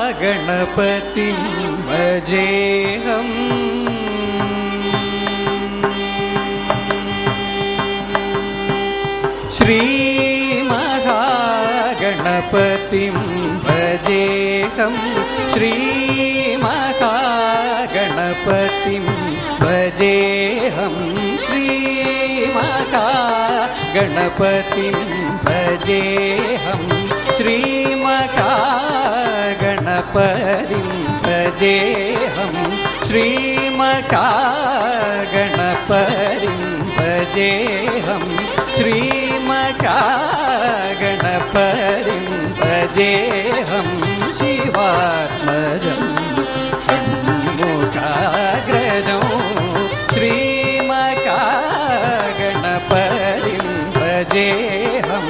श्रीमहागणपतिं भजेऽहम् श्रीमहागणपतिं भजेऽहम् श्रीमहागणपतिं भजेऽहम् श्रीमहागणपतिं भजेऽहम् श्रीमहागणपतिं भजेऽहम् श्रीमहागणपतिं भजेऽहम् श्रीमहागणपतिं भजेऽहं शिवात्मजं षण्मुखाग्रजं श्रीमहागणपतिं भजेऽहं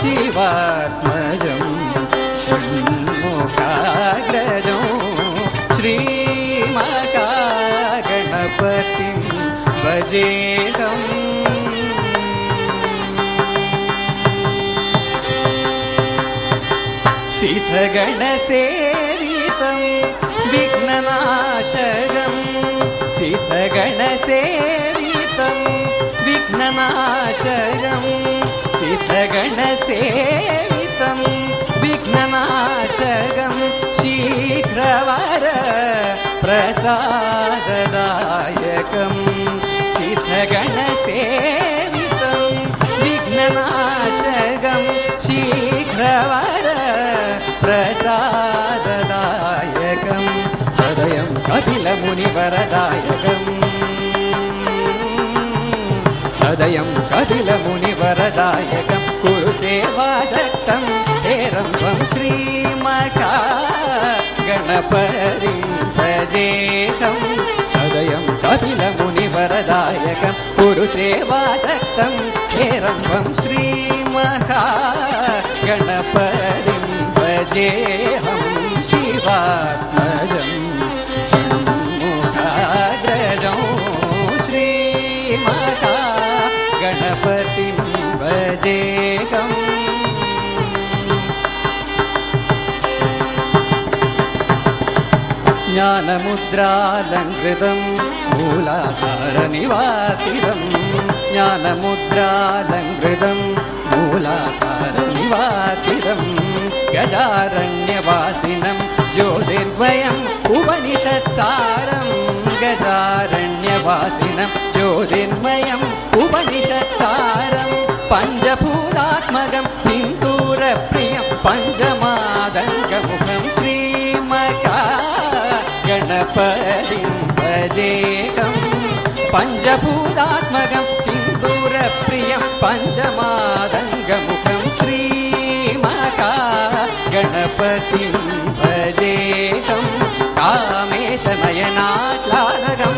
शिवात्मजं षण्मुखाग्रजं श्रीमहागणपतिं भजेऽहम् सिद्धगणसेवितं विघ्ननाशकं सिद्धगणसेवितं विघ्ननाशकं सिद्धगणसेवितं विघ्ननाशकं शीघ्रवर प्रसाददायकं सिद्धगणसेवितं विघ्ननाशकं शीघ्रवर प्रसाददायकं सदयं कपिलमुनिवरदायकं सदयं कपिलमुनिवरदायकं कुरु सेवासक्तं हेरं त्वं श्रीमहागणपतिं भजेऽहं सदयं कपिलमुनिवरदायकं कुरु सेवासक्तं हेरं त्वं श्रीमहागणपतिं भजेऽहं शिवात्मजं षण्मुखाग्रजं श्रीमहागणपतिं भजेऽहम् ज्ञानमुद्रालङ्कृतं मूलाधारनिवासितं ज्ञानमुद्रालङ्कृतं मूलाधारनिवासितं गजारण्यवासिनं ज्योतिर्वयम् उपनिषत्सारं गजारण्यवासिनं ज्योतिर्मयम् उपनिषत्सारं पञ्चभूतात्मकं सिन्दूरप्रियं पञ्चमादङ्गमुखं श्रीमहागणपतिं भजेऽहं पञ्चभूतात्मकं सिन्दूरप्रियं पञ्चमादङ्गमुखं श्रीमहागणपतिं भजेऽहं कामेशनयनाह्लादकं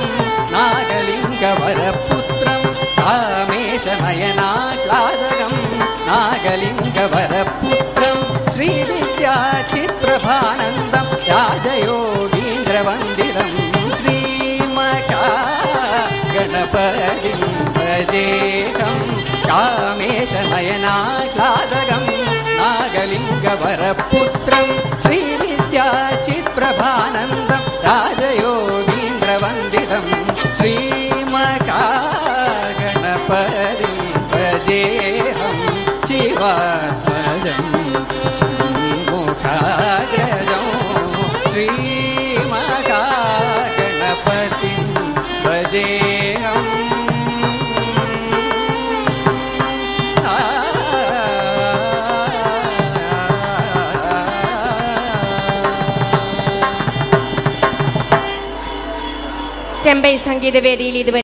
नागलिङ्गवरपुत्रं कामेशनयनाह्लादकं नागलिङ्गवरपुत्रं श्रीविद्याचित्प्रभानन्दं राजयोगीन्द्रवन्दितं श्रीमहागणपतिं भजेऽहं कामेशनयनाह्लादकं नागलिङ्गवरपुत्रं श्रीविद्याचित्प्रभानन्दं राजयोगीन्द्रवन्दितं श्रीमहागणपतिं भजेऽहं शिवात्मजं षण्मुखाग्रजं श्रीमहागणपतिं भजेऽहम् ചെമ്പൈ സംഗീതവേദിയിൽ ഇതുവരെ